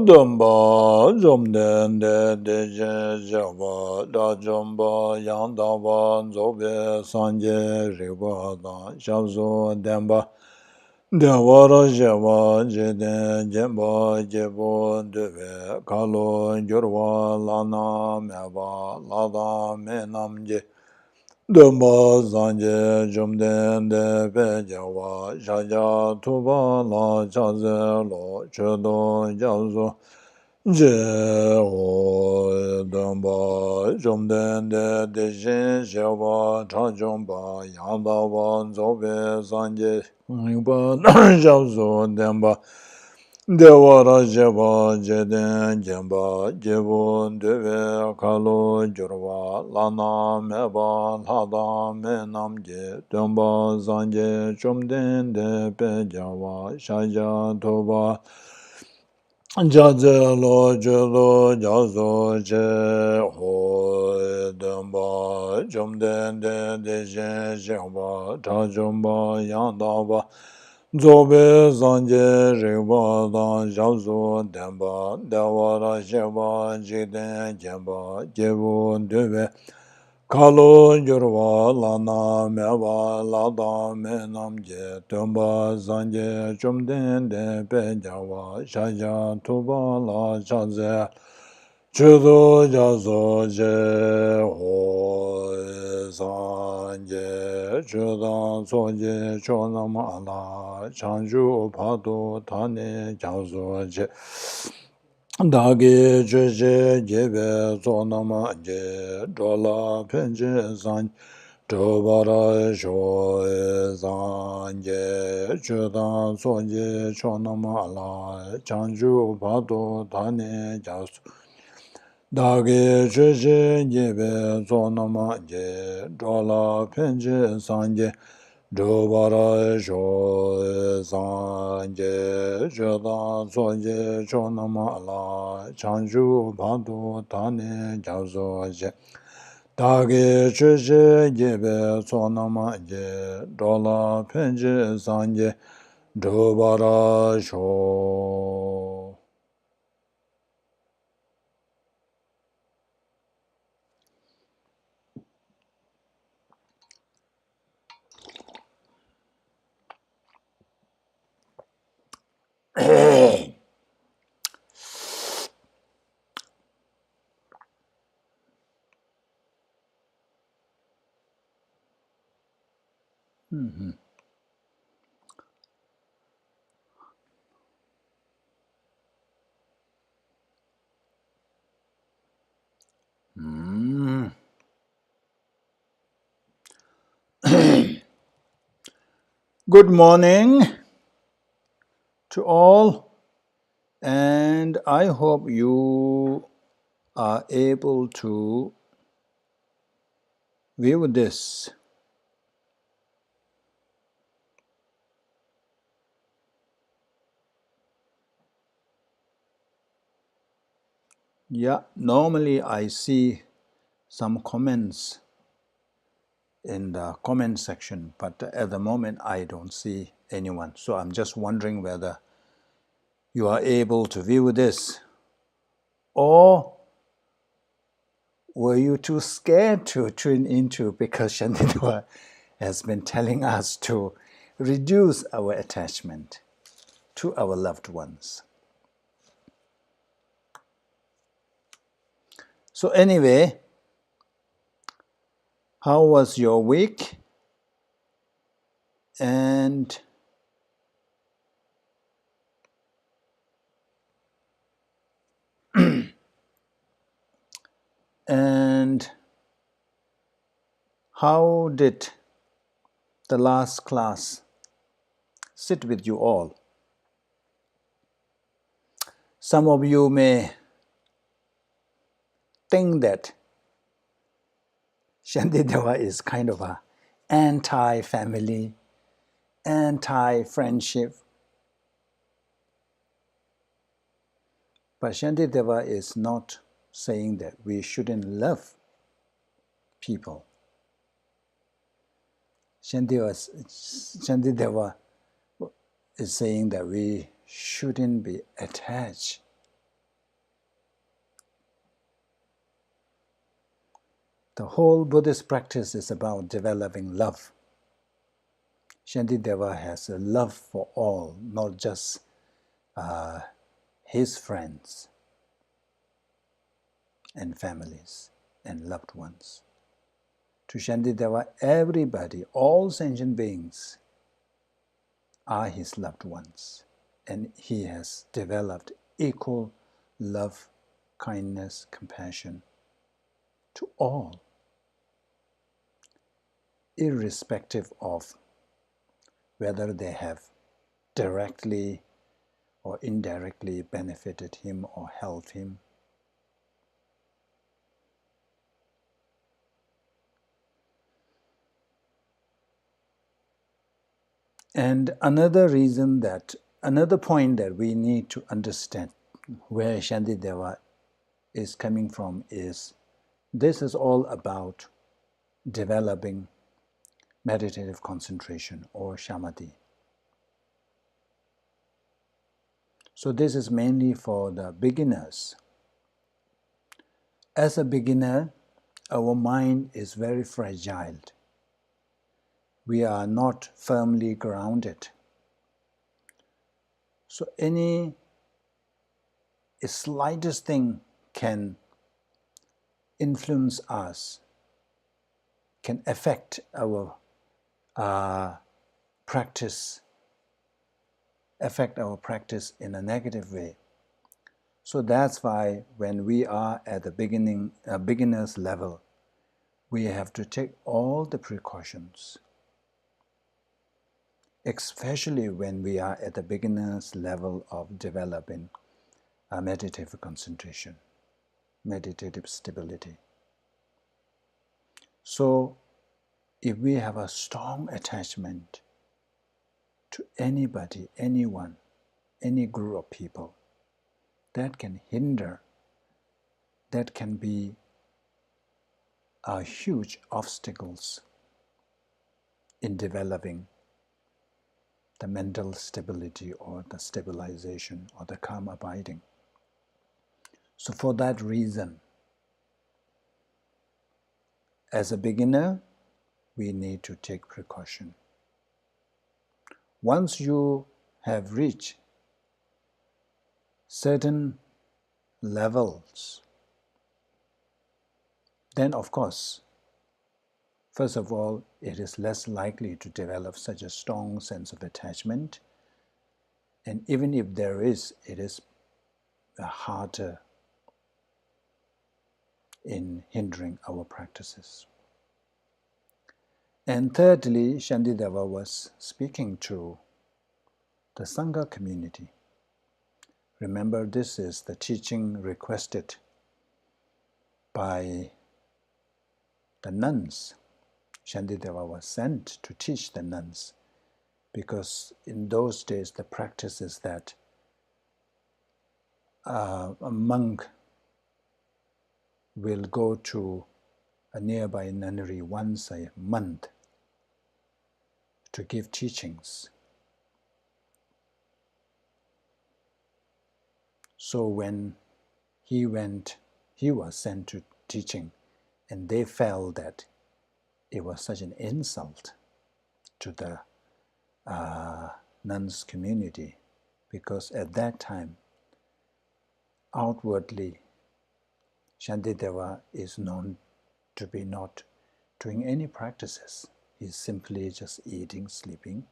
Dumba, Jumden, de Java, da Jumba, Yandava, Zobe, Sanje, Riwada, Shabzo, Demba, Devara, Java, Jeden, Jemba, Jebo, Deve, Kalo, Jurwa, Lana, Meva, Lada, Menamje, Dumba, Sanje, Jumden, de Pejawa, Shaja, Tuba, La, Chaze, Lo, Chedo, Jazo, Je ho damba jomden de jin shaba cha jomba yanda wan zobe sanje nipa jauzo demba dewara jeba jeden jemba jebo deve kalo jorwa lana meba lada menam je demba sanje jomden de pejawa shaja toba Jaze lo jelo jazo je ho demba jomden de jen jenba ta jomba yanda ba Zobe Zanje Riba Dan Jazo Demba Dewara Sheba Jiden Jemba Jebu Dube Kalo Jurwa Lana Mewa Lada Menamje Tumba Zanje Chumden De Pejawa Shaja Tuba La Chaze Chudo Jazo Je Ho Sanje Chudan Soje Chonam Ala Chanju Pado Tane Jazo Je Dagi Jeje Jebe Zonama Je Dola Penje San Dobara Sho Sanje Chudan Soje Chonam Ala Chanju Pado Tane Jazo Dagi Jeje Jebe Zonama Je Dola Penje Sanje Dobara Sho Sanje Jodan Soje Chonama La Chanju Bado Tane Jazo Je Dagi Jeje Jebe Zonama Je Dola Penje Sanje Dobara Sho Good morning to all, and I hope you are able to view this. Yeah, normally I see some comments in the comment section, but at the moment I don't see anyone. So I'm just wondering whether you are able to view this, or were you too scared to tune into because Shanidwa has been telling us to reduce our attachment to our loved ones. So anyway, how was your week? And how did the last class sit with you all? Some of you may think that Shantideva is kind of a anti-family, anti-friendship. But Shantideva is not saying that we shouldn't love people. Shantideva is saying that we shouldn't be attached. The whole Buddhist practice is about developing love. Shantideva has a love for all, not just his friends and families and loved ones. To Shantideva, everybody, all sentient beings are his loved ones, and he has developed equal love, kindness, compassion to all, irrespective of whether they have directly or indirectly benefited him or helped him. And another point that we need to understand where Shantideva is coming from is this is all about developing meditative concentration or samadhi. So this is mainly for the beginners. As a beginner, our mind is very fragile. We are not firmly grounded. So any slightest thing can influence us, can affect our practice in a negative way. So that's why when we are at the beginner's level, we have to take all the precautions, especially when we are at the beginner's level of developing a meditative concentration, meditative stability. So if we have a strong attachment to anybody, anyone, any group of people, that can hinder, that can be huge obstacles in developing the mental stability or the stabilization or the calm abiding. So for that reason, as a beginner, we need to take precaution. Once you have reached certain levels, then of course, first of all, it is less likely to develop such a strong sense of attachment. And even if there is, it is harder in hindering our practices. And thirdly, Shantideva was speaking to the Sangha community. Remember, this is the teaching requested by the nuns. Shantideva was sent to teach the nuns because in those days the practice is that a monk will go to a nearby nunnery once a month to give teachings. So when he went, he was sent to teaching, and they felt that it was such an insult to the nuns community, because at that time, outwardly, Shantideva is known to be not doing any practices. He's simply just eating, sleeping.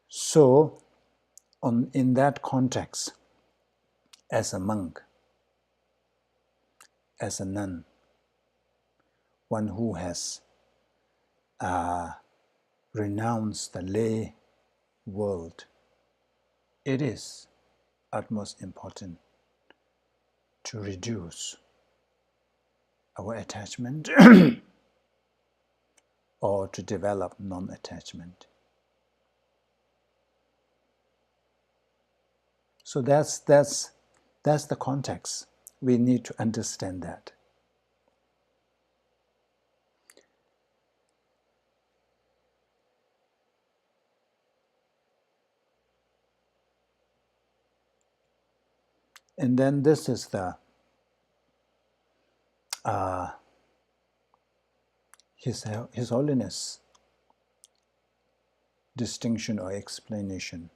So, in that context, as a monk, as a nun, one who has renounced the lay world, it is utmost important to reduce our attachment or to develop non-attachment. So that's the context. We need to understand that. And then this is the His Holiness distinction or explanation.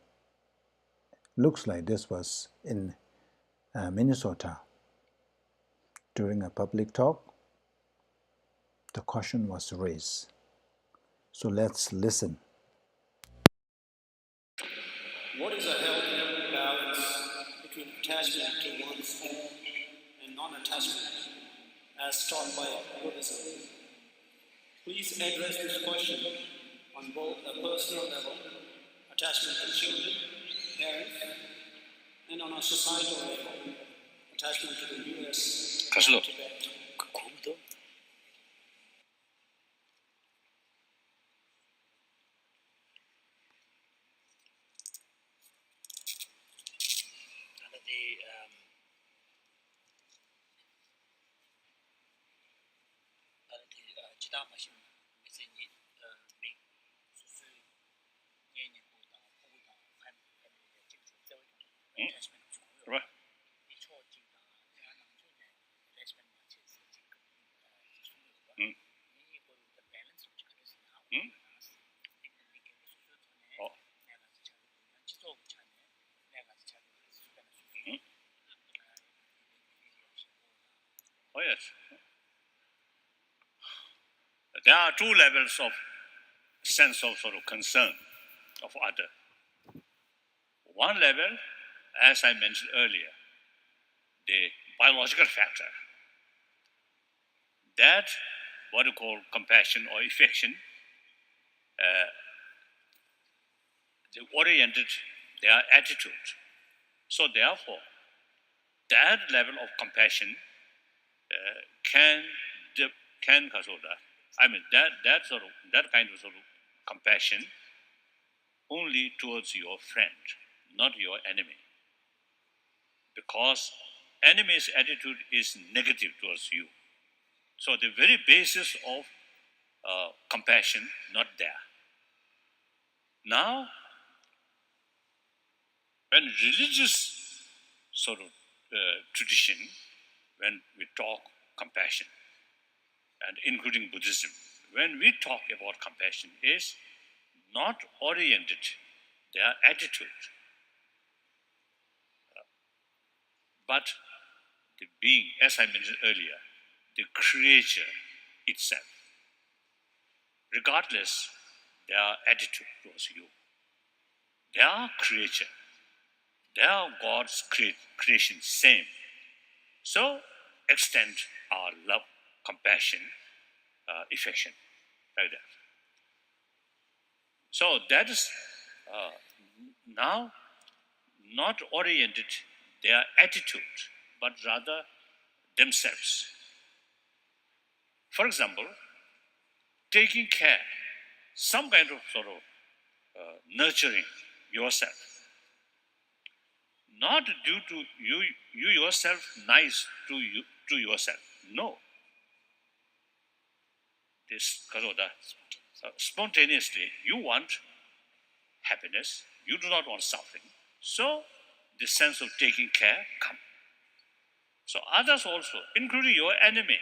Looks like this was in Minnesota. During a public talk, the question was raised. So let's listen. What is a healthy balance between attachment to one's own and non-attachment, as taught by Buddhism? Please address this question on both a personal level, attachment to children, parents, and on a societal level, attachment to the U.S. and Tibet. Right. Oh. Oh, yes. There are two levels of sense of sort of concern of other. One level, as I mentioned earlier, the biological factor. That, what you call compassion or affection, they oriented their attitude. So therefore, that level of compassion can I mean that kind of compassion only towards your friend, not your enemy, because enemy's attitude is negative towards you. So the very basis of compassion not there. Now, when religious sort of tradition, when we talk compassion, and including Buddhism, when we talk about compassion, is not oriented their attitude, but the being, as I mentioned earlier, the creature itself, regardless their attitude towards you. Their creature, their God's creation, same. So extend our love, compassion, affection, like that. So that is now not oriented their attitude, but rather themselves. For example, taking care, some kind of sort of nurturing yourself, not due to you yourself nice to yourself. No, this karoda, spontaneously you want happiness, you do not want suffering. So the sense of taking care comes. So others also, including your enemy,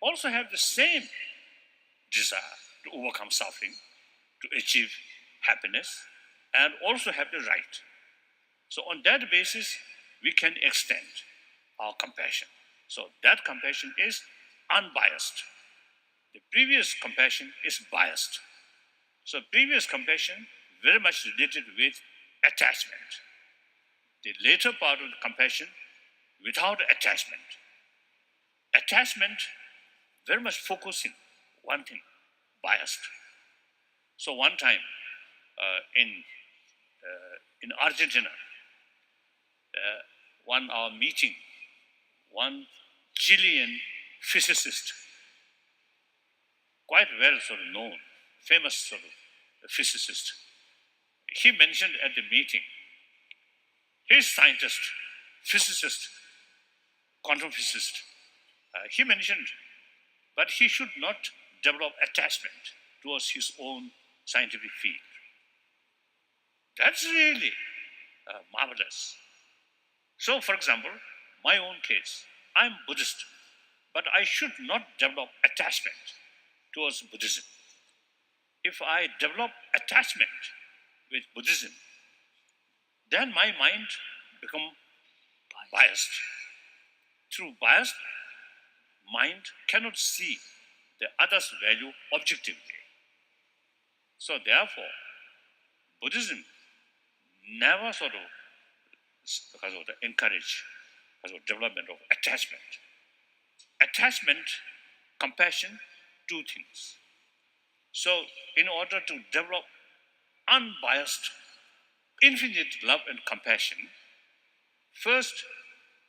also have the same desire to overcome suffering, to achieve happiness, and also have the right. So on that basis, we can extend our compassion. So that compassion is unbiased. The previous compassion is biased. So previous compassion very much related with attachment. The later part of the compassion without attachment. Attachment very much focusing one thing, biased. So one time in Argentina, one our meeting, one Chilean physicist, quite well sort of known, famous sort of physicist, he mentioned at the meeting, his scientist, physicist, quantum physicist, he mentioned, but he should not develop attachment towards his own scientific field. That's really marvelous. So, for example, my own case, I'm Buddhist, but I should not develop attachment towards Buddhism. If I develop attachment with Buddhism, then my mind become biased. Through biased, mind cannot see the other's value objectively. So therefore, Buddhism never sort of encourage development of attachment. Attachment, compassion, two things. So in order to develop unbiased, infinite love and compassion, first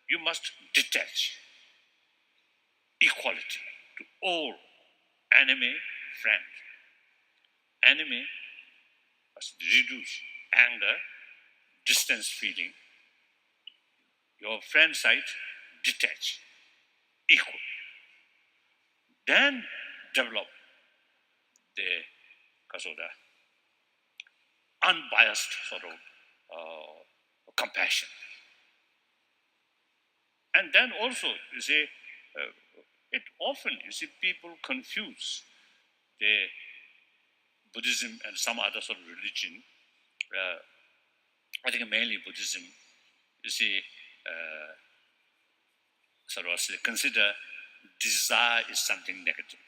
you must detach equality to all enemy, friend. Enemy must reduce anger, distance feeling. Your friend side, detach, equal. Then develop the unbiased sort of compassion. And then also, you see, it often, you see, people confuse the Buddhism and some other sort of religion. I think mainly Buddhism, you see, sort of consider desire is something negative.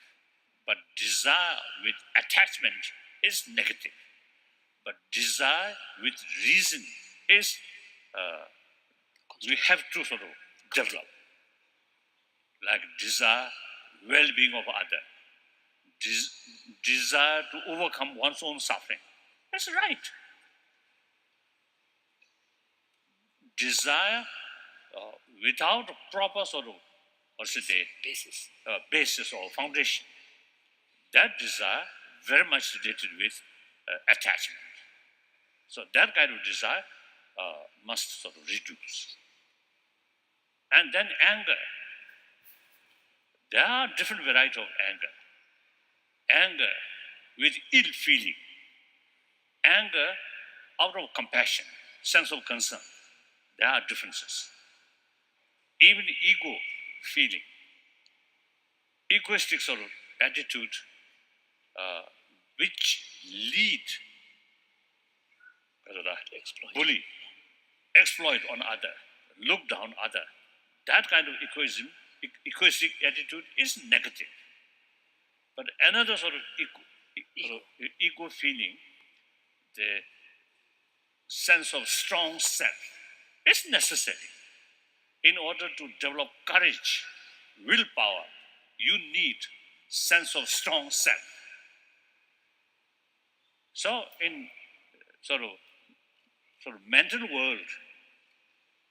But desire with attachment is negative. But desire with reason is, we have to sort of develop. Like desire, well-being of other. Desire to overcome one's own suffering. That's right. Desire without a proper sort of, basis or foundation. That desire very much related with attachment. So that kind of desire must sort of reduce. And then anger. There are different varieties of anger. Anger with ill feeling. Anger out of compassion, sense of concern. There are differences. Even ego feeling, egoistic sort of attitude, which lead bully, exploit on other, look down other. That kind of egoistic attitude is negative. But another sort of ego feeling, the sense of strong self, is necessary. In order to develop courage, willpower, you need sense of strong self. So in sort of mental world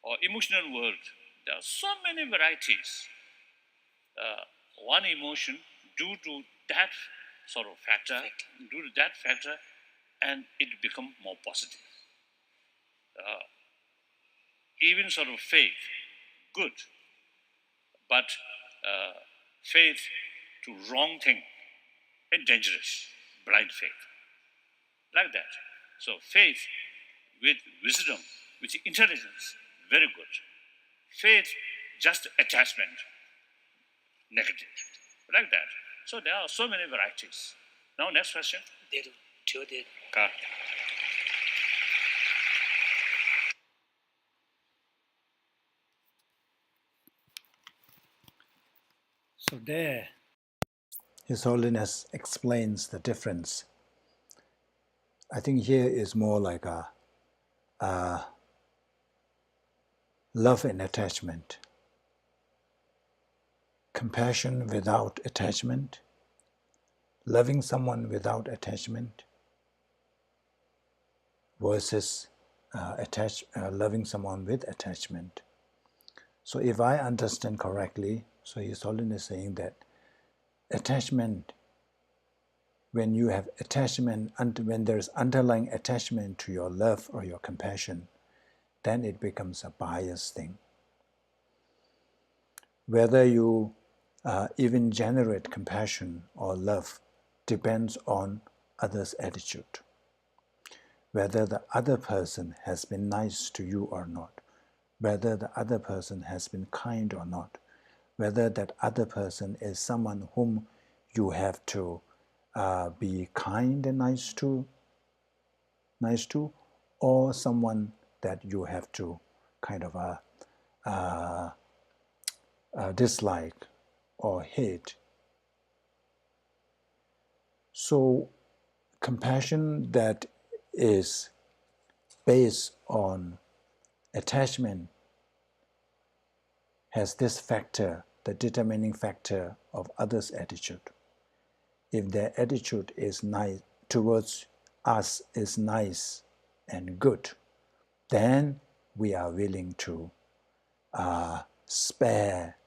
or emotional world, there are so many varieties. One emotion due to that sort of factor, and it become more positive. Even sort of faith, good, but faith to wrong thing is dangerous, blind faith, like that. So faith with wisdom, with intelligence, very good. Faith, just attachment, negative, like that. So there are so many varieties. Now next question. So there, His Holiness explains the difference. I think here is more like a love and attachment, compassion without attachment, loving someone without attachment, versus loving someone with attachment. So if I understand correctly, so His Holiness is saying that attachment, when you have attachment, when there is underlying attachment to your love or your compassion, then it becomes a biased thing. Whether you even generate compassion or love depends on others' attitude. Whether the other person has been nice to you or not, whether the other person has been kind or not, whether that other person is someone whom you have to be kind and nice to, or someone that you have to kind of dislike or hate. So compassion that is based on attachment has this factor, the determining factor of others' attitude. If their attitude is nice towards us is nice and good, then we are willing to spare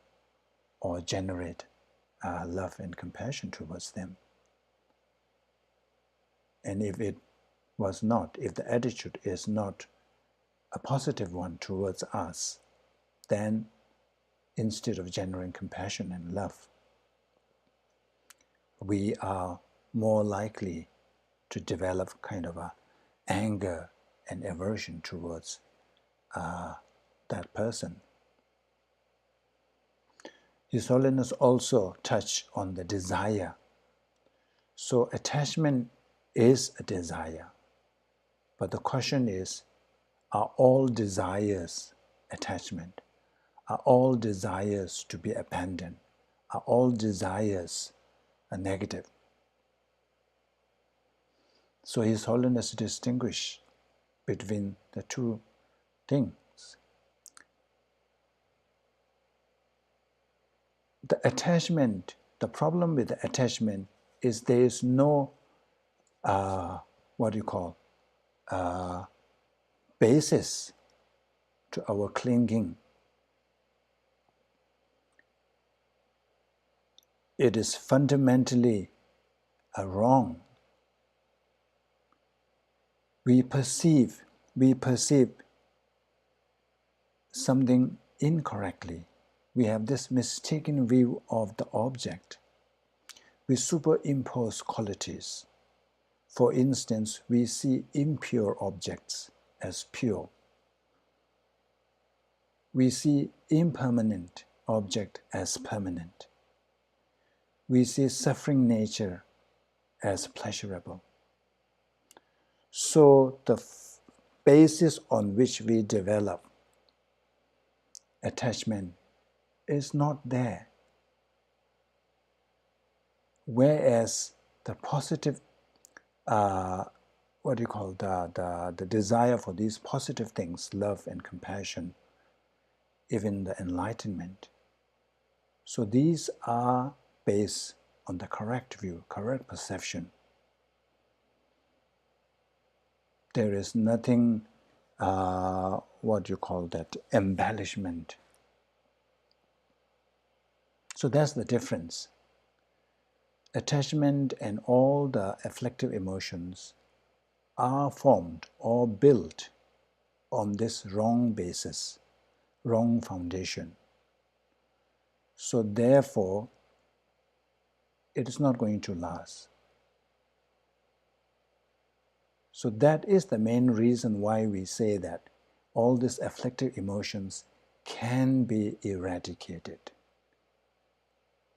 or generate love and compassion towards them. And if it was not, if the attitude is not a positive one towards us, then instead of generating compassion and love, we are more likely to develop kind of a anger and aversion towards that person. His Holiness also touched on the desire. So attachment is a desire. But the question is, are all desires attachment? Are all desires to be abandoned? Are all desires a negative? So His Holiness distinguished between the two things. The attachment, the problem with the attachment is there is no, basis to our clinging. It is fundamentally wrong. We perceive something incorrectly. We have this mistaken view of the object. We superimpose qualities. For instance, we see impure objects as pure. We see impermanent object as permanent. We see suffering nature as pleasurable. So the basis on which we develop attachment is not there. Whereas the positive, the desire for these positive things, love and compassion, even the enlightenment. So these are based on the correct view, correct perception. There is nothing, embellishment. So that's the difference. Attachment and all the afflictive emotions are formed or built on this wrong basis, wrong foundation. So therefore, it is not going to last. So that is the main reason why we say that all these afflictive emotions can be eradicated.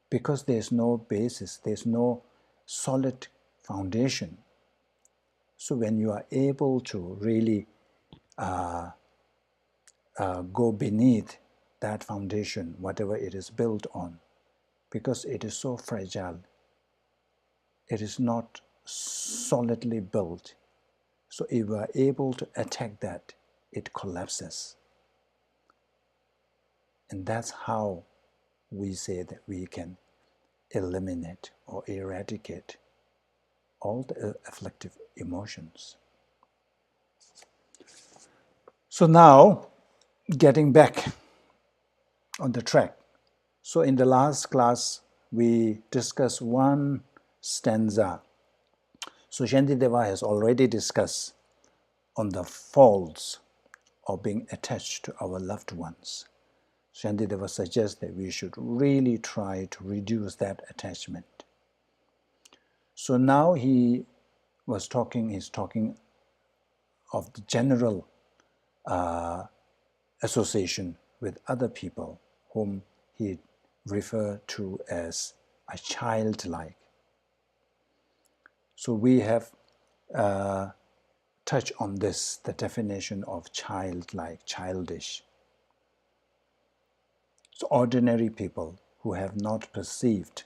Because there's no basis, there's no solid foundation. So when you are able to really go beneath that foundation, whatever it is built on, because it is so fragile, it is not solidly built. So if we are able to attack that, it collapses. And that's how we say that we can eliminate or eradicate all the afflictive emotions. So now, getting back on the track. So in the last class, we discussed one stanza. So Shantideva has already discussed on the faults of being attached to our loved ones. Shantideva suggests that we should really try to reduce that attachment. So now he's talking of the general association with other people whom he referred to as a childlike. So we have touched on this, the definition of childlike, childish. So ordinary people who have not perceived,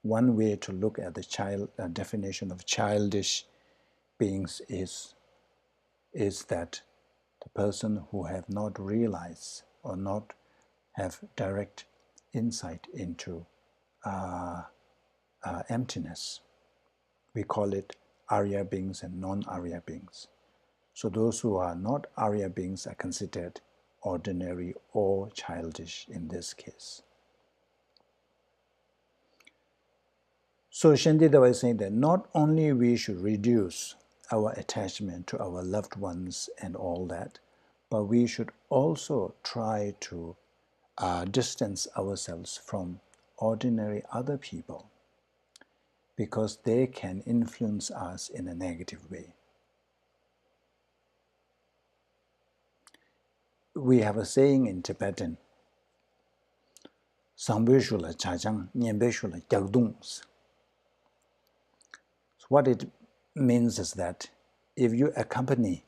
one way to look at the definition of childish beings is that the person who have not realized or not have direct insight into emptiness. We call it Arya beings and non-Arya beings. So those who are not Arya beings are considered ordinary or childish in this case. So Shantideva is saying that not only we should reduce our attachment to our loved ones and all that, but we should also try to distance ourselves from ordinary other people because they can influence us in a negative way. we have a saying in Tibetan, Sangbe shula chajang, Nyenbe shula gyagdung. So what it means is that if you accompany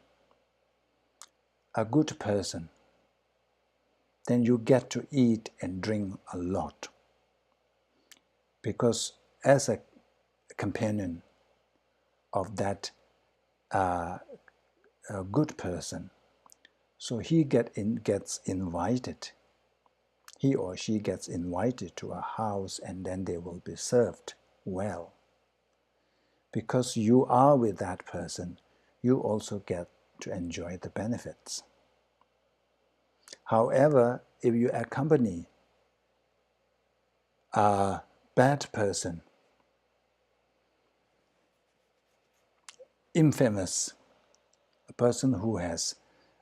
a good person, then you get to eat and drink a lot. Because as a companion of that a good person, so he gets invited, he or she gets invited to a house, and then they will be served well. Because you are with that person, you also get to enjoy the benefits. However, if you accompany a bad person, infamous, a person who has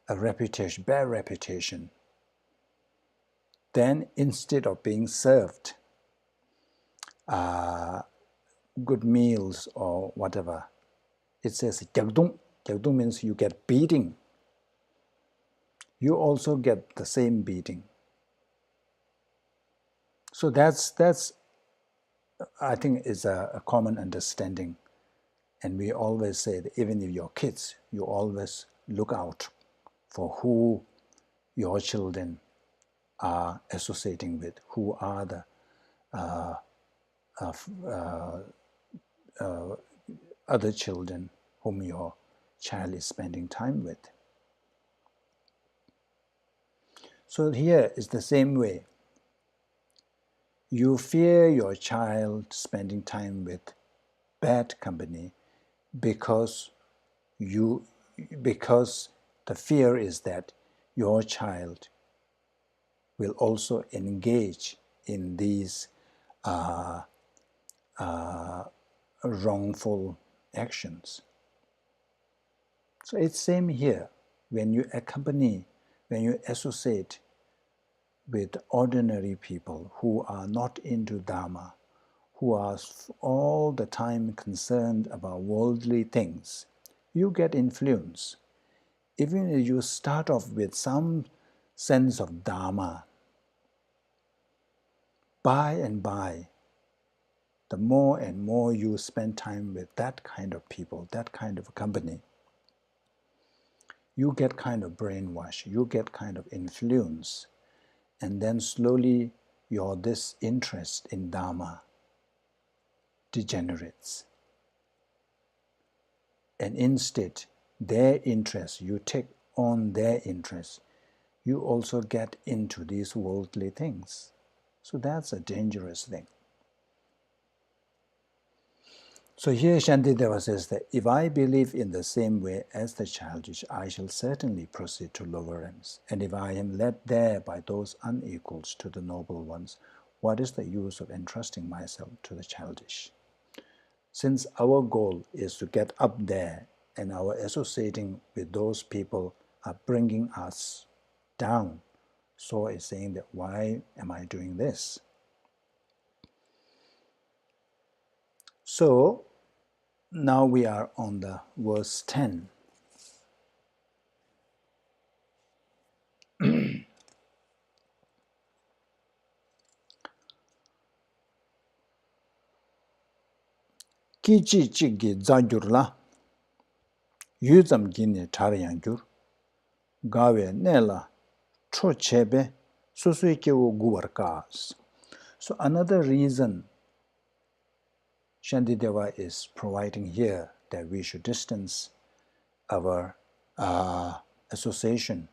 a reputation, bad reputation, then instead of being served good meals or whatever, it says gyagdung. Gyagdung means you get beating. You also get the same beating. So that's I think is a common understanding. And we always say that even if you're kids, you always look out for who your children are associating with, who are the other children whom your child is spending time with. So here is the same way. You fear your child spending time with bad company because the fear is that your child will also engage in these wrongful actions. So it's same here. When you accompany, when you associate with ordinary people who are not into Dharma, who are all the time concerned about worldly things, you get influence. Even if you start off with some sense of Dharma, by and by, the more and more you spend time with that kind of people, that kind of company, you get kind of brainwash, you get kind of influence, and then slowly your disinterest in Dharma degenerates. And instead, their interest, you take on their interest, you also get into these worldly things. So that's a dangerous thing. So here Shantideva says that if I believe in the same way as the childish, I shall certainly proceed to lower realms. And if I am led there by those unequals to the noble ones, what is the use of entrusting myself to the childish? Since our goal is to get up there, and our associating with those people are bringing us down, so it's saying that why am I doing this? So now we are on the verse 10. Kichi chigi zagyur la yuzam gine tarayangyur gawe nela cho chebe susui kewo guwar kaas. So another reason Shantideva is providing here that we should distance our association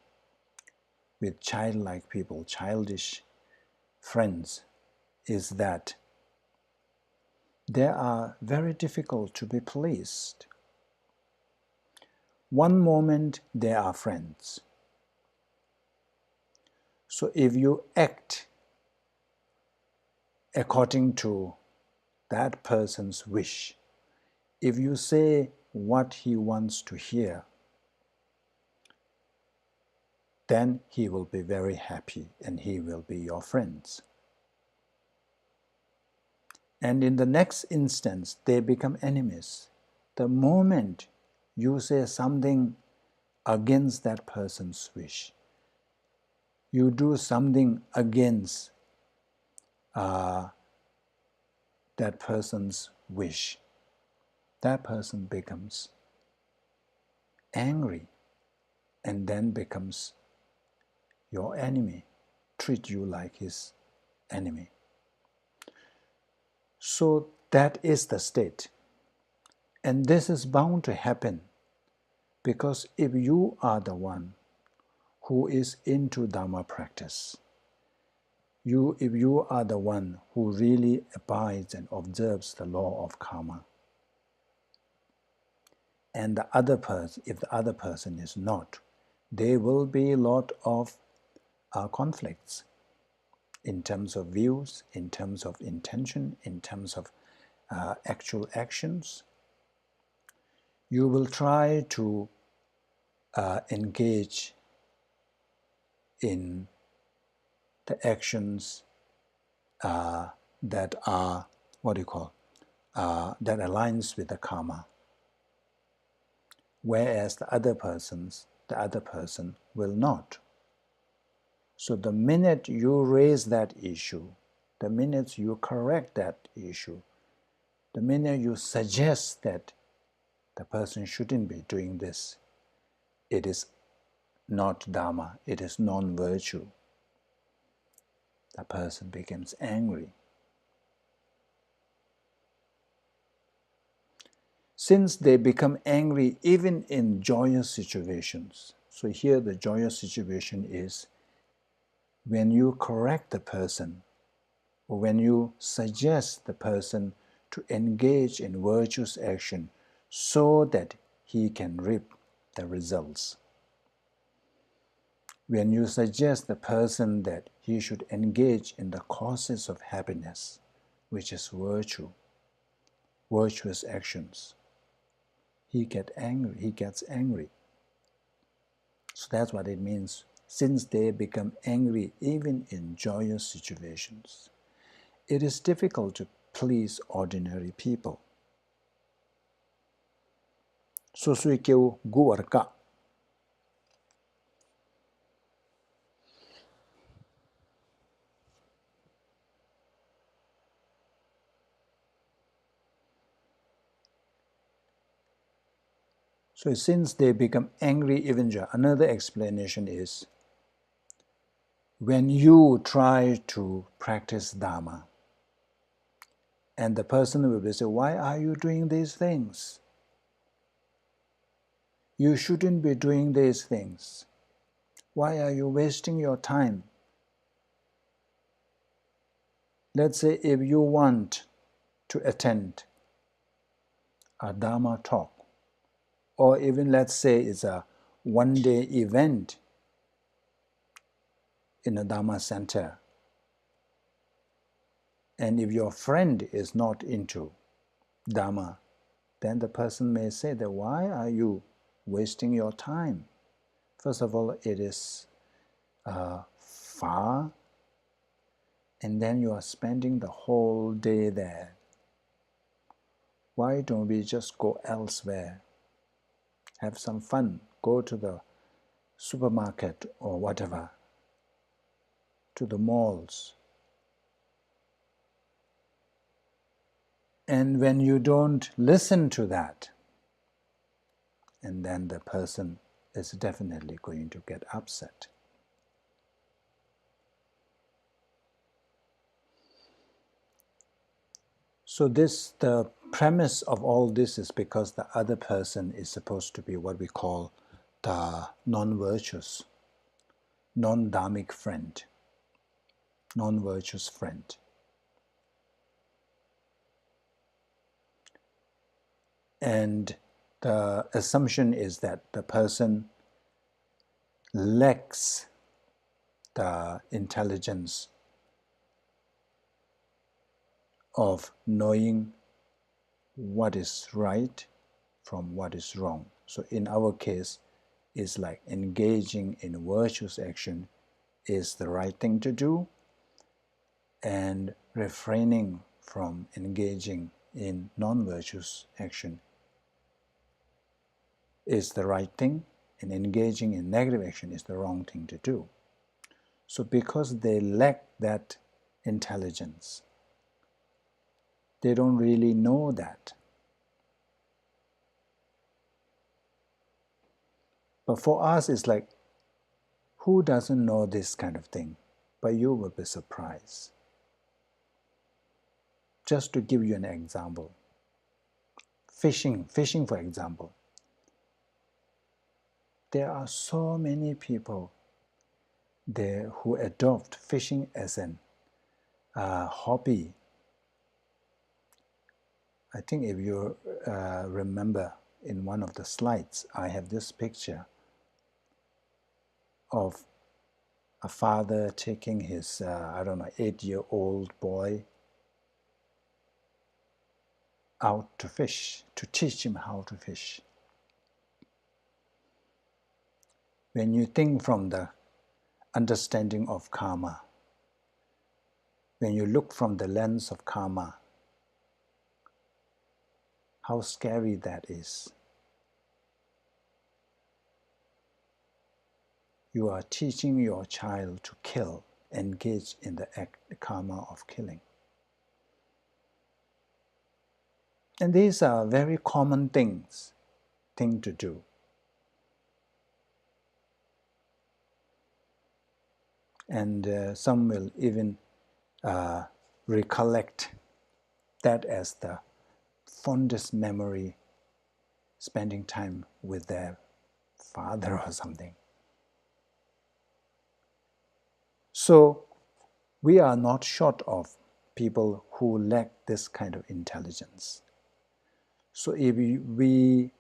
with childlike people, childish friends, is that they are very difficult to be pleased. One moment they are friends. So if you act according to that person's wish, if you say what he wants to hear, then he will be very happy and he will be your friends. And in the next instance, they become enemies. The moment you say something against that person's wish, you do something against that person's wish, that person becomes angry and then becomes your enemy, treat you like his enemy. So that is the state. And this is bound to happen because if you are the one who is into Dharma practice, if you are the one who really abides and observes the law of karma, and the other person, if the other person is not, there will be a lot of conflicts in terms of views, in terms of intention, in terms of actual actions. You will try to engage in the actions that are, that aligns with the karma, whereas the other person will not. So the minute you raise that issue, the minute you correct that issue, the minute you suggest that the person shouldn't be doing this, it is not Dharma, it is non-virtue, the person becomes angry. Since they become angry even in joyous situations, so here the joyous situation is when you correct the person, or when you suggest the person to engage in virtuous action so that he can reap the results. When you suggest the person that he should engage in the causes of happiness, which is virtue, virtuous actions, he gets angry. So that's what it means. Since they become angry even in joyous situations, it is difficult to please ordinary people. So sui kêu gu ar ka. So since they become angry even, another explanation is when you try to practice Dharma and the person will say, why are you doing these things? You shouldn't be doing these things. Why are you wasting your time? Let's say if you want to attend a Dharma talk, or even let's say it's a one-day event in a Dharma center, and if your friend is not into Dharma, then the person may say that why are you wasting your time? First of all, it is far, and then you are spending the whole day there. Why don't we just go elsewhere? Have some fun, go to the supermarket or whatever, to the malls. And when you don't listen to that, and then the person is definitely going to get upset. So the premise of all this is because the other person is supposed to be what we call the non-virtuous, non-dharmic friend, non-virtuous friend. And the assumption is that the person lacks the intelligence of knowing what is right from what is wrong. So in our case, it's like engaging in virtuous action is the right thing to do, and refraining from engaging in non-virtuous action is the right thing, and engaging in negative action is the wrong thing to do. So because they lack that intelligence, they don't really know that. But for us, it's like, who doesn't know this kind of thing? But you will be surprised. Just to give you an example, fishing for example. There are so many people there who adopt fishing as an hobby. I think if you remember in one of the slides, I have this picture of a father taking his, 8-year-old boy out to fish, to teach him how to fish. When you think from the understanding of karma, when you look from the lens of karma, how scary that is. You are teaching your child to kill, engage in the karma of killing. And these are very common thing to do. And some will even recollect that as the fondest memory, spending time with their father or something. So we are not short of people who lack this kind of intelligence. So if we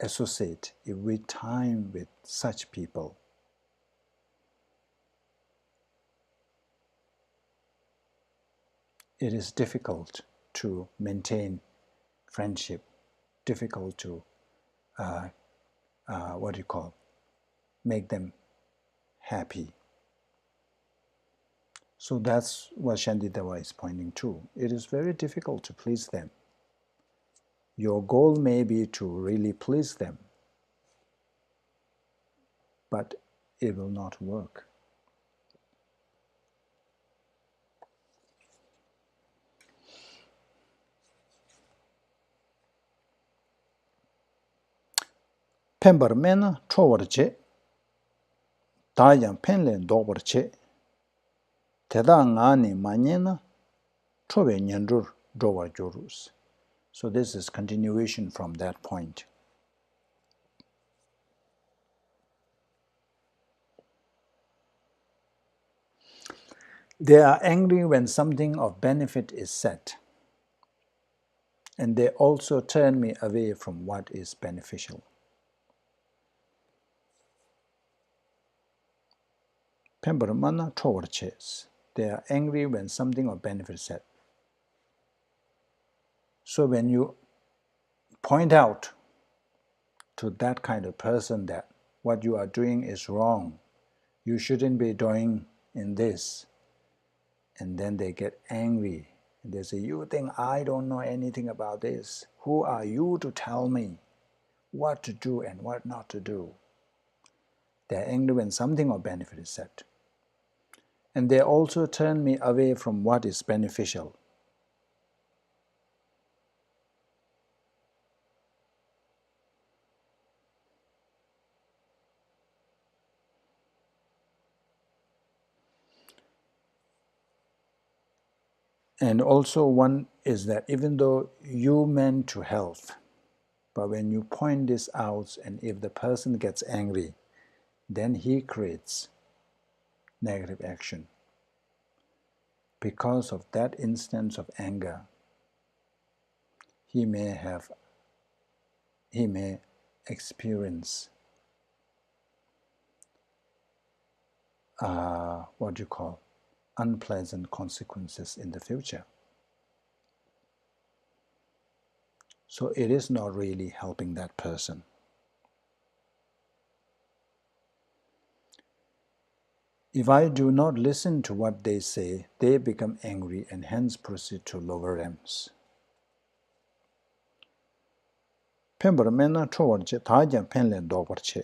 associate, if we time with such people, it is difficult to maintain friendship, difficult to make them happy. So that's what Shantideva is pointing to. It is very difficult to please them. Your goal may be to really please them, but it will not work. Pembar mena chowar che, dayang penlen dobar che, teda ngani manyena chowe nyandur dowa jorus. So this is continuation from that point. They are angry when something of benefit is said, and they also turn me away from what is beneficial. Pembaramana towards. They are angry when something of benefit is said. So when you point out to that kind of person that what you are doing is wrong, you shouldn't be doing in this, and then they get angry. And they say, you think I don't know anything about this? Who are you to tell me what to do and what not to do? They're angry when something of benefit is said. And they also turn me away from what is beneficial. And also one is that even though you meant to help, but when you point this out and if the person gets angry, then he creates negative action. Because of that instance of anger, he may experience unpleasant consequences in the future. So it is not really helping that person. If I do not listen to what they say, they become angry and hence proceed to lower realms. Pembar mena chowar che, thajang penlen dobar che.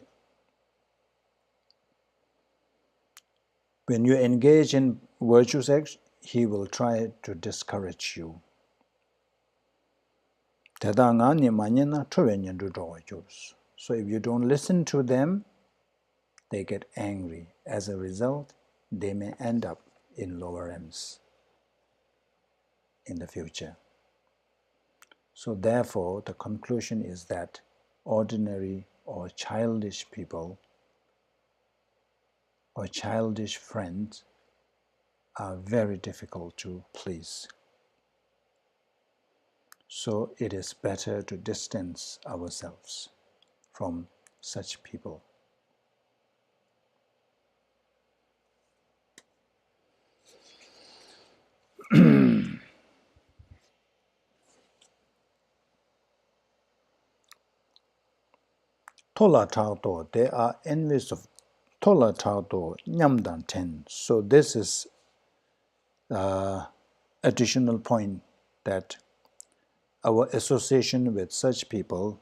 When you engage in virtuous acts, he will try to discourage you. So if you don't listen to them, they get angry. As a result, they may end up in lower realms in the future. So therefore, the conclusion is that ordinary or childish people or childish friends are very difficult to please. So it is better to distance ourselves from such people. Tola Tauto, they are envious of Tola Tauto Nyamdan Ten. So this is additional point that our association with such people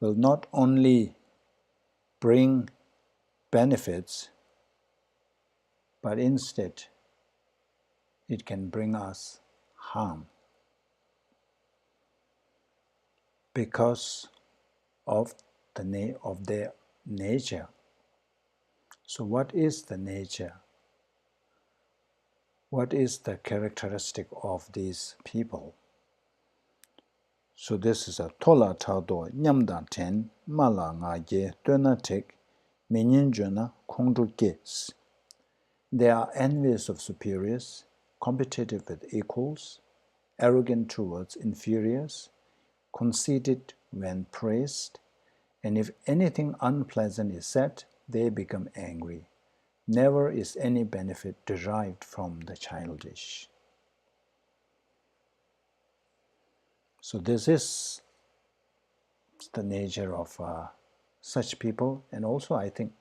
will not only bring benefits, but instead it can bring us harm because of their nature. So what is the nature? What is the characteristic of these people? So this is a Tola Taudo Nyamdan Ten Mala Ngaye Dona Tek Minyin Juna Kongdu Gets. They are envious of superiors, competitive with equals, arrogant towards inferiors, conceited when praised, and if anything unpleasant is said, they become angry. Never is any benefit derived from the childish. So this is the nature of such people, and also I think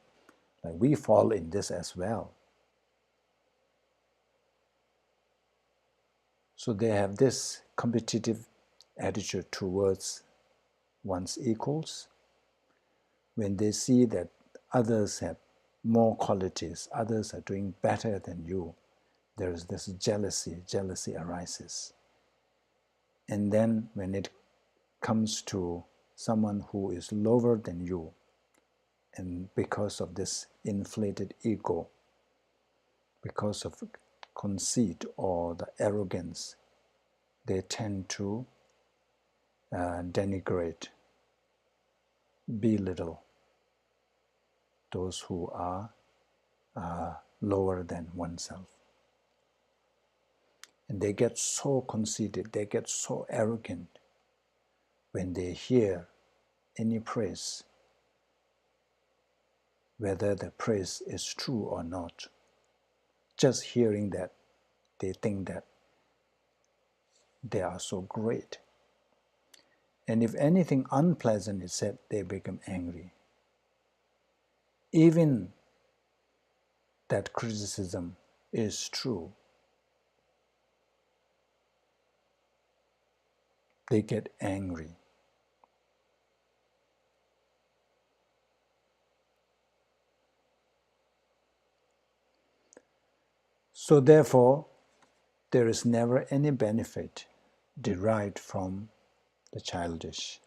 like we fall in this as well. So they have this competitive attitude towards one's equals. When they see that others have more qualities, others are doing better than you, there is this jealousy arises. And then when it comes to someone who is lower than you, and because of this inflated ego, because of conceit or the arrogance, they tend to denigrate, belittle those who are lower than oneself. And they get so conceited, they get so arrogant when they hear any praise, whether the praise is true or not. Just hearing that, they think that they are so great. And if anything unpleasant is said, they become angry. Even that criticism is true, they get angry. So therefore, there is never any benefit derived from the childish.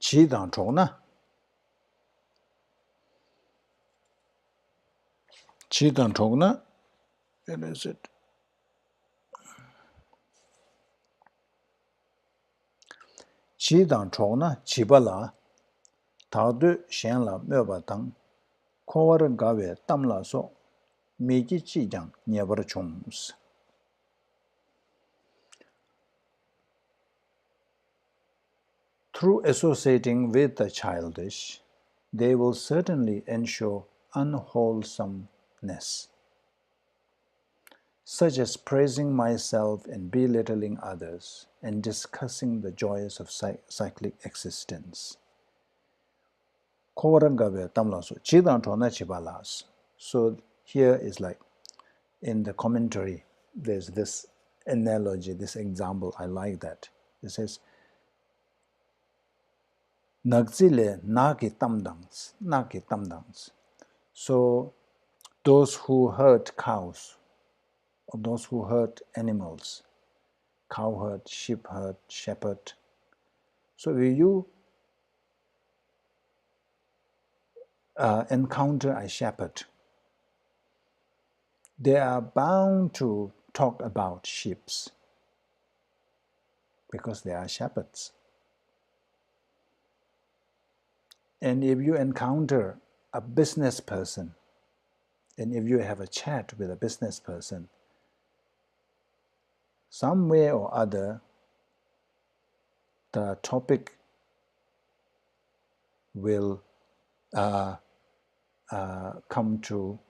Qi dang chok na, qi dang chok na, where is it? Qi dang chok na, qi pa la, ta du shen la myo pa tang, ko war ga we tam la so, mi ji chi jang nye par chung si. Through associating with the childish, they will certainly ensure unwholesomeness, such as praising myself and belittling others, and discussing the joys of cyclic existence. So here is like in the commentary, there's this analogy, this example, I like that. It says, Nagzile nagi tamdangs. So those who hurt cows, or those who hurt animals, cow herd, sheep herd, shepherd. So if you encounter a shepherd, they are bound to talk about sheep because they are shepherds. And if you encounter a business person, and if you have a chat with a business person, some way or other, the topic will come to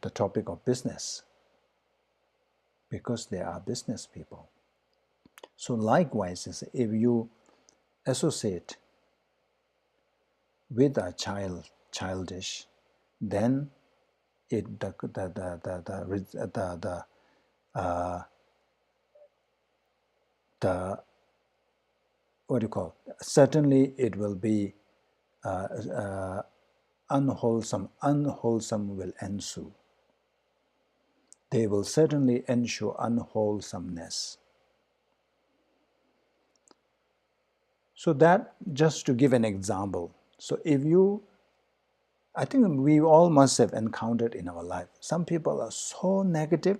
the topic of business because they are business people. So likewise, if you associate with a childish, then it the what do you call? Certainly, it will be unwholesome. Unwholesome will ensue. They will certainly ensure unwholesomeness. So that, just to give an example. So if you, I think we all must have encountered in our life, some people are so negative,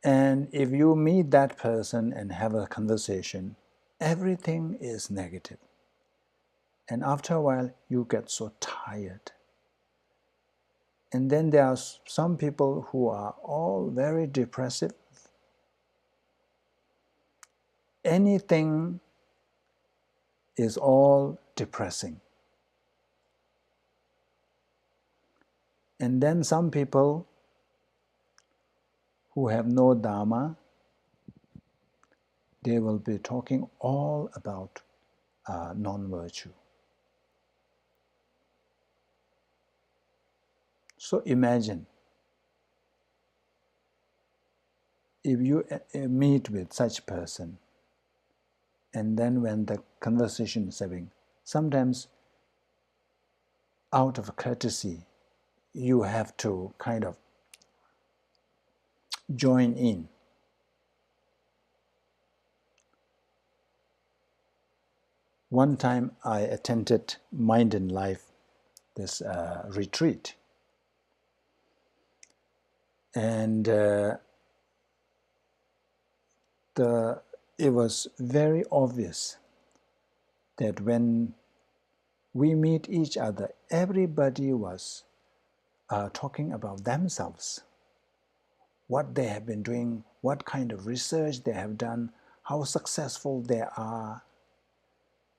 and if you meet that person and have a conversation, everything is negative. And after a while, you get so tired. And then there are some people who are all very depressive. Anything is all depressing. And then some people who have no Dharma, they will be talking all about non-virtue. So imagine, if you meet with such a person, and then when the conversation is having, sometimes out of courtesy, you have to kind of join in. One time I attended Mind and Life, this retreat, and it was very obvious that when we meet each other, everybody was talking about themselves, what they have been doing, what kind of research they have done, how successful they are.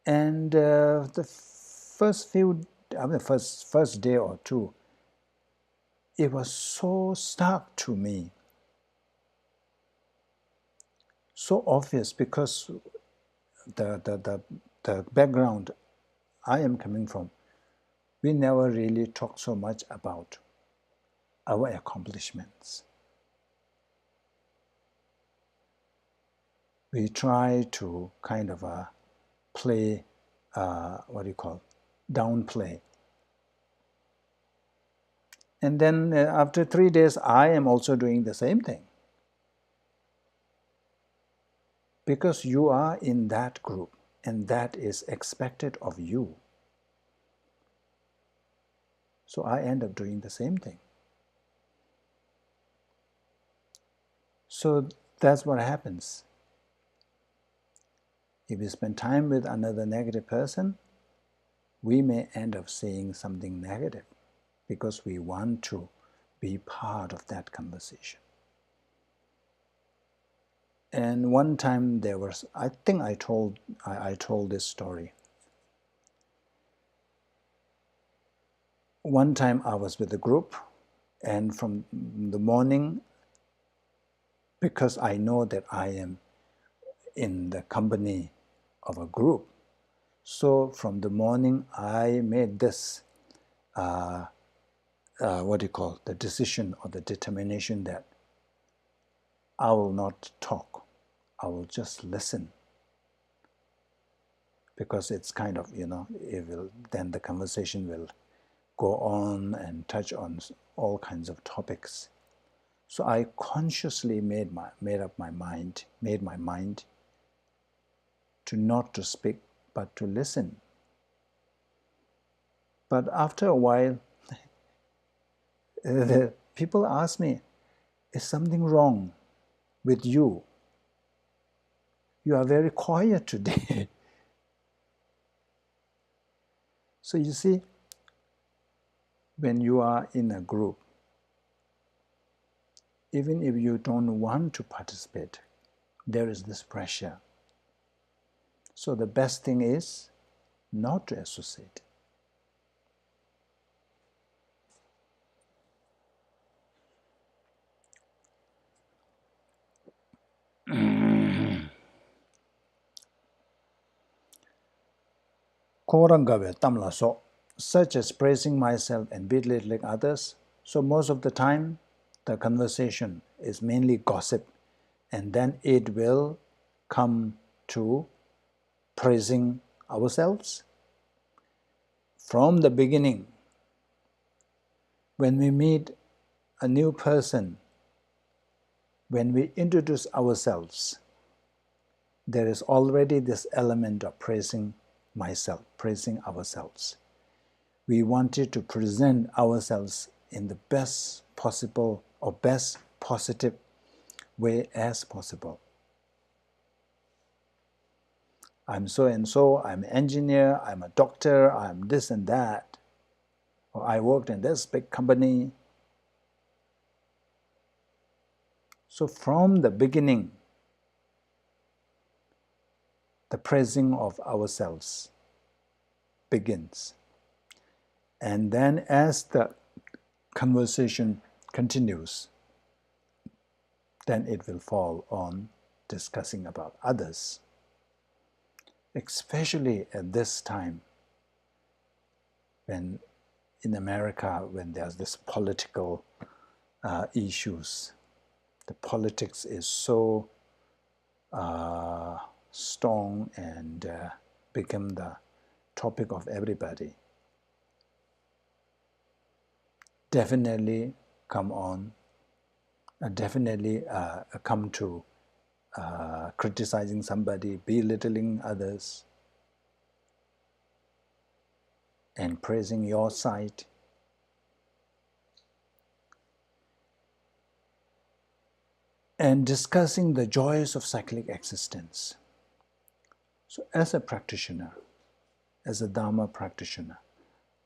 And the first day or two, it was so stark to me, so obvious, because the background I am coming from, we never really talk so much about our accomplishments. We try to kind of play, downplay. And then after 3 days, I am also doing the same thing. Because you are in that group, and that is expected of you. So I end up doing the same thing. So that's what happens. If we spend time with another negative person, we may end up saying something negative because we want to be part of that conversation. And one time there was, I think I told this story. One time I was with a group, and from the morning, because I know that I am in the company of a group, so from the morning I made this the decision or the determination that I will not talk, I will just listen, because it's kind of, then the conversation will go on and touch on all kinds of topics. So I consciously made my mind to not to speak, but to listen. But after a while, the people ask me, is something wrong with you? You are very quiet today. So you see, when you are in a group, even if you don't want to participate, there is this pressure. So the best thing is not to associate. Korangave tamla so, such as praising myself and belittling others. So most of the time, the conversation is mainly gossip, and then it will come to praising ourselves. From the beginning, when we meet a new person, when we introduce ourselves, there is already this element of praising myself, praising ourselves. We wanted to present ourselves in the best possible or best positive way as possible. I'm so and so, I'm an engineer, I'm a doctor, I'm this and that, or I worked in this big company. So from the beginning, the praising of ourselves begins. And then as the conversation continues, then it will fall on discussing about others. Especially at this time, when in America, when there's this political issues, the politics is so strong and become the topic of everybody. Definitely come to criticizing somebody, belittling others, and praising your side. And discussing the joys of cyclic existence. So as a practitioner, as a Dharma practitioner,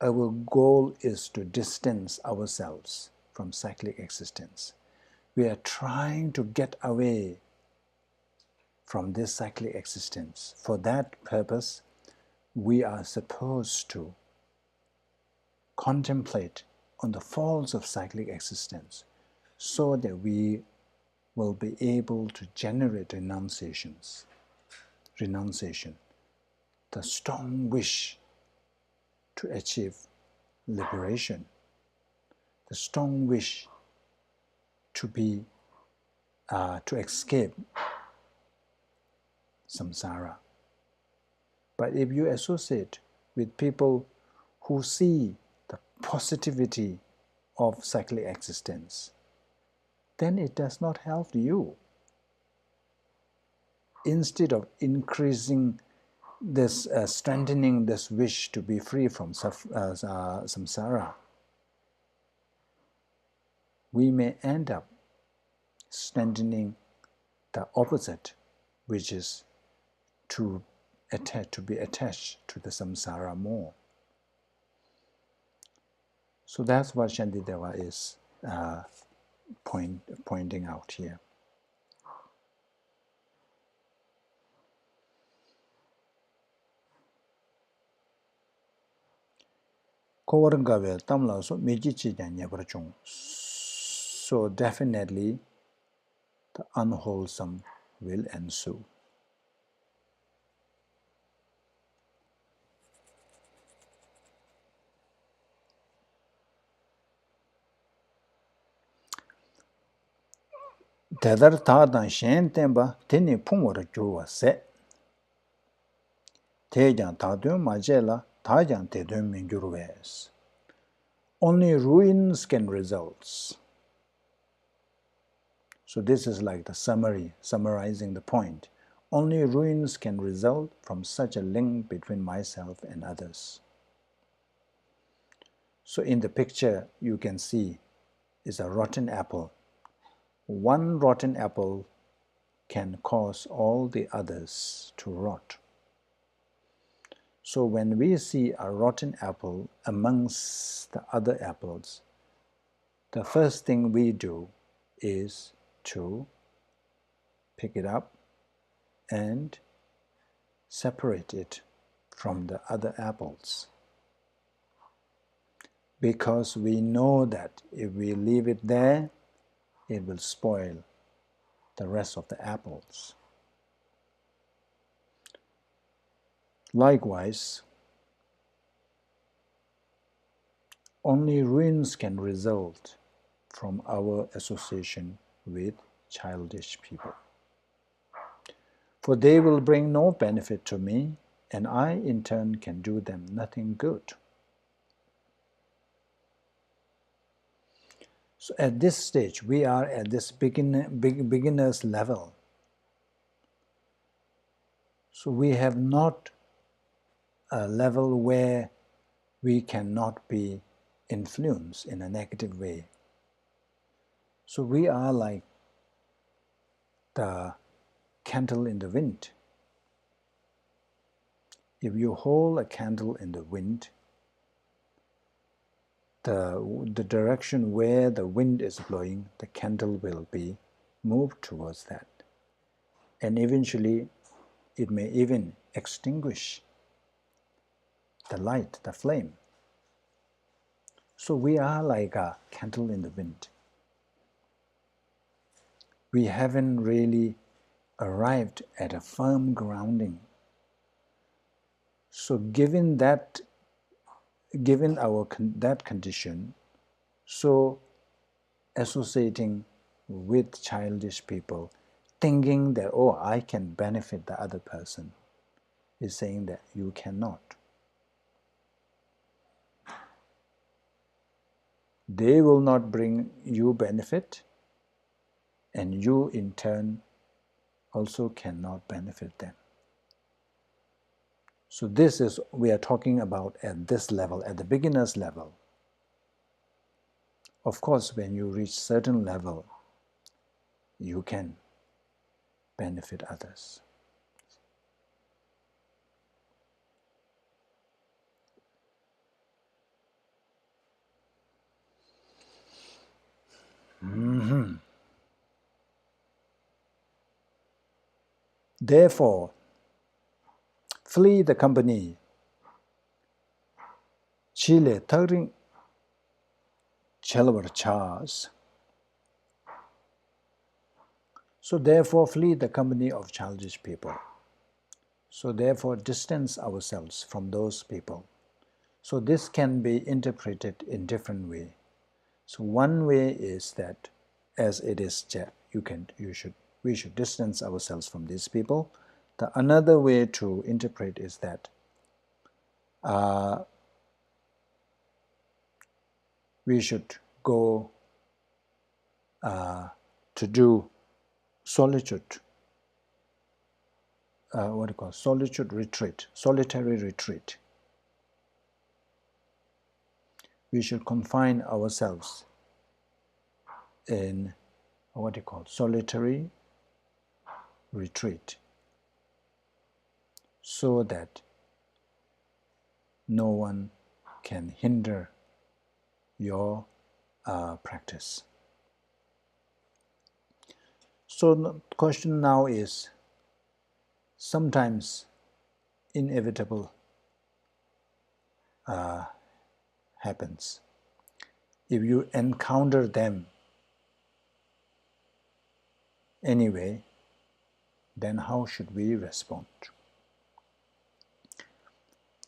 our goal is to distance ourselves from cyclic existence. We are trying to get away from this cyclic existence. For that purpose, we are supposed to contemplate on the faults of cyclic existence so that we will be able to generate renunciation, the strong wish to achieve liberation, the strong wish to escape samsara. But if you associate with people who see the positivity of cyclic existence, then it does not help you. Instead of increasing this, strengthening this wish to be free from samsara, we may end up strengthening the opposite, which is to be attached to the samsara more. So that's what Shantideva is pointing out here. So definitely the unwholesome will ensue. Tedar tadan shen tenba teni pungwara gyurwa se. Tejan tadun majela tajan tedun mingyurwes. Only ruins can result. So this is like the summary, summarizing the point. Only ruins can result from such a link between myself and others. So in the picture you can see is a rotten apple. One rotten apple can cause all the others to rot. So when we see a rotten apple amongst the other apples, the first thing we do is to pick it up and separate it from the other apples. Because we know that if we leave it there, it will spoil the rest of the apples. Likewise, only ruins can result from our association with childish people. For they will bring no benefit to me, and I in turn can do them nothing good. So at this stage, we are at this beginner's level. So we have not a level where we cannot be influenced in a negative way. So we are like the candle in the wind. If you hold a candle in the wind, the direction where the wind is blowing, the candle will be moved towards that. And eventually, it may even extinguish the light, the flame. So we are like a candle in the wind. We haven't really arrived at a firm grounding. So given that condition, so associating with childish people, thinking that, oh, I can benefit the other person, is saying that you cannot. They will not bring you benefit, and you in turn also cannot benefit them. So this is, we are talking about at this level, at the beginner's level. Of course, when you reach certain level, you can benefit others. Therefore, flee the company. Chile taring chelvar chas. So therefore, flee the company of childish people. So therefore, distance ourselves from those people. So this can be interpreted in different way. So one way is that, as it is, we should distance ourselves from these people. The another way to interpret is that we should go to do solitude. Solitude retreat, solitary retreat. We should confine ourselves in solitary retreat, so that no one can hinder your practice. So the question now is, sometimes inevitable happens. If you encounter them anyway, then how should we respond?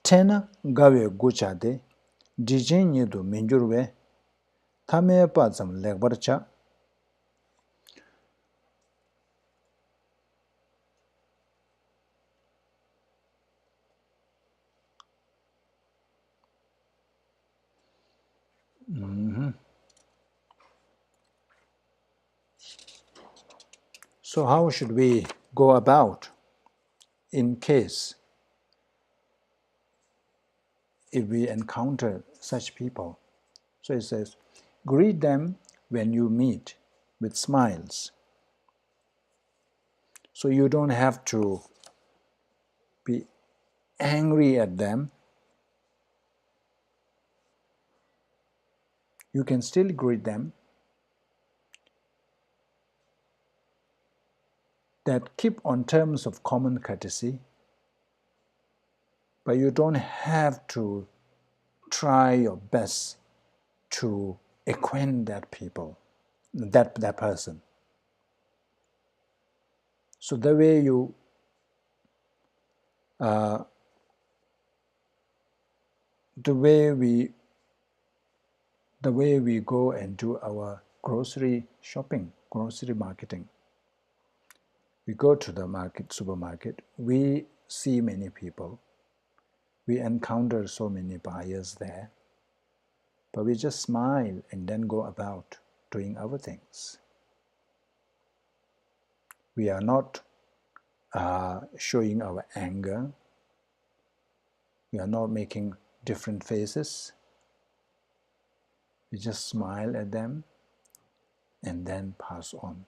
Tena gawe guchade, dijenye do minjurwe, tame pazam legbarcha. Mhm. So how should we go about in case if we encounter such people? So it says, greet them when you meet with smiles. So you don't have to be angry at them. You can still greet them. That keep on terms of common courtesy, but you don't have to try your best to acquaint that people, that person. So the way you the way we go and do our grocery shopping, grocery marketing. We go to the market, supermarket, we see many people, we encounter so many buyers there, but we just smile and then go about doing other things. We are not showing our anger, we are not making different faces, we just smile at them and then pass on.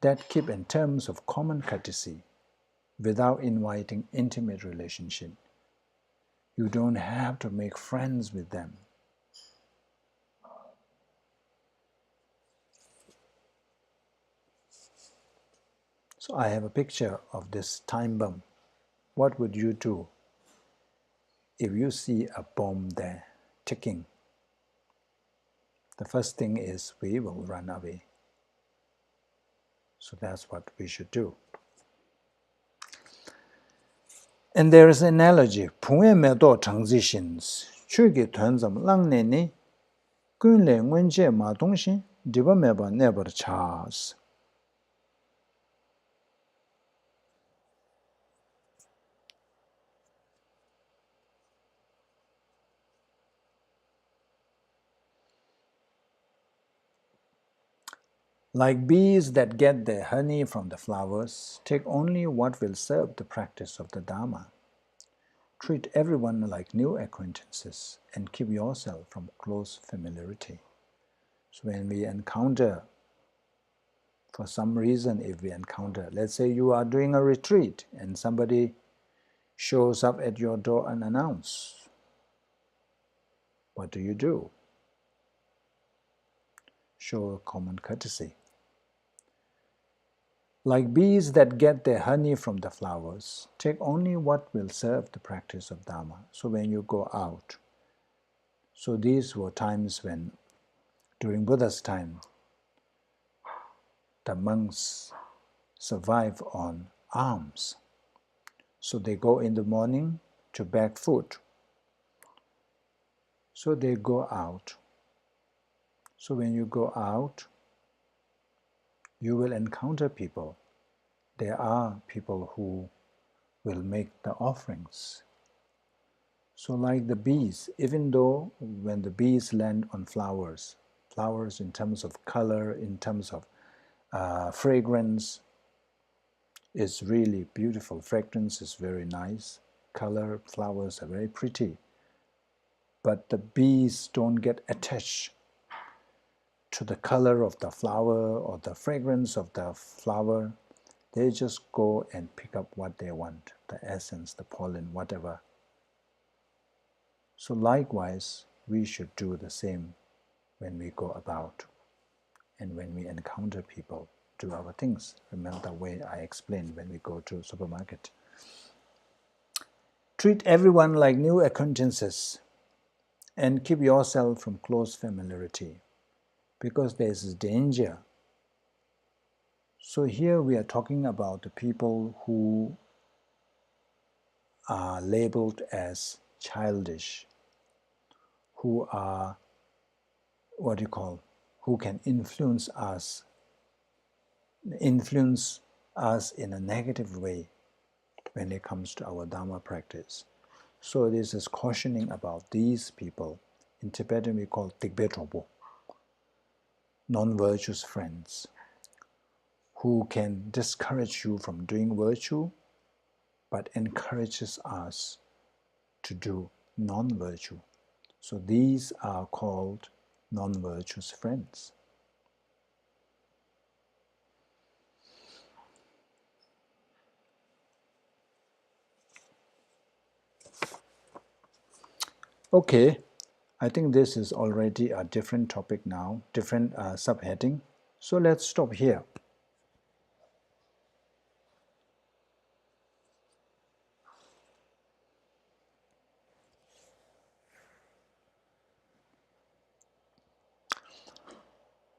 That keep in terms of common courtesy without inviting intimate relationship. You don't have to make friends with them. So I have a picture of this time bomb. What would you do if you see a bomb there ticking? The first thing is we will run away. So that's what we should do. And there is an analogy. Pungye medo transitions. Chugi tuanzam langne ni kunle ngunje ma dongshin diba meba never chas. Like bees that get their honey from the flowers, take only what will serve the practice of the Dharma. Treat everyone like new acquaintances and keep yourself from close familiarity. So when we encounter, for some reason, if we encounter, let's say you are doing a retreat and somebody shows up at your door unannounced, what do? Show common courtesy. Like bees that get their honey from the flowers, take only what will serve the practice of Dharma. So when you go out, so these were times when, during Buddha's time, the monks survive on alms. So they go in the morning to beg food. So they go out. So when you go out, you will encounter people. There are people who will make the offerings. So like the bees, even though when the bees land on flowers, flowers in terms of color, in terms of fragrance, is really beautiful. Fragrance is very nice. Color, flowers are very pretty. But the bees don't get attached to the color of the flower or the fragrance of the flower. They just go and pick up what they want, the essence, the pollen, whatever. So likewise, we should do the same when we go about and when we encounter people, do our things. Remember the way I explained when we go to supermarket. Treat everyone like new acquaintances and keep yourself from close familiarity, because there is danger. So here we are talking about the people who are labeled as childish, who are, who can influence us in a negative way when it comes to our Dharma practice. So this is cautioning about these people In Tibetan we call tikbe trobo, non-virtuous friends, who can discourage you from doing virtue, but encourages us to do non-virtue. So these are called non-virtuous friends. Okay, I think this is already a different topic now, different subheading. So let's stop here.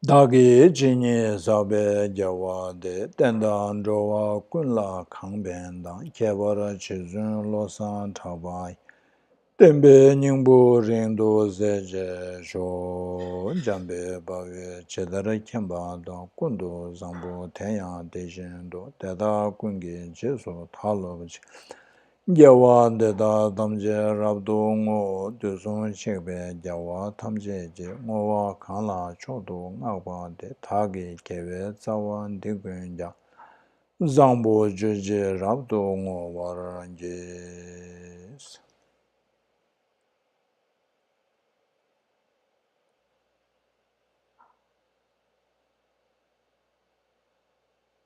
Dagi jini sabe jawa de tendan jowa kunla kangbenda kebara chizun losan tabai tembe nyingbo rindo zeje sho jambe bawe chedara kemba da kundu zambo tenya dejin do teda kungi jeso talo Gyawa deda damje rabdo ngo duzun shekbe gyawa tamje je ngowa kanla chodo ngakwa de tagi kewe tsawa digun ja zangbo jeje rabdo ngo waranjes.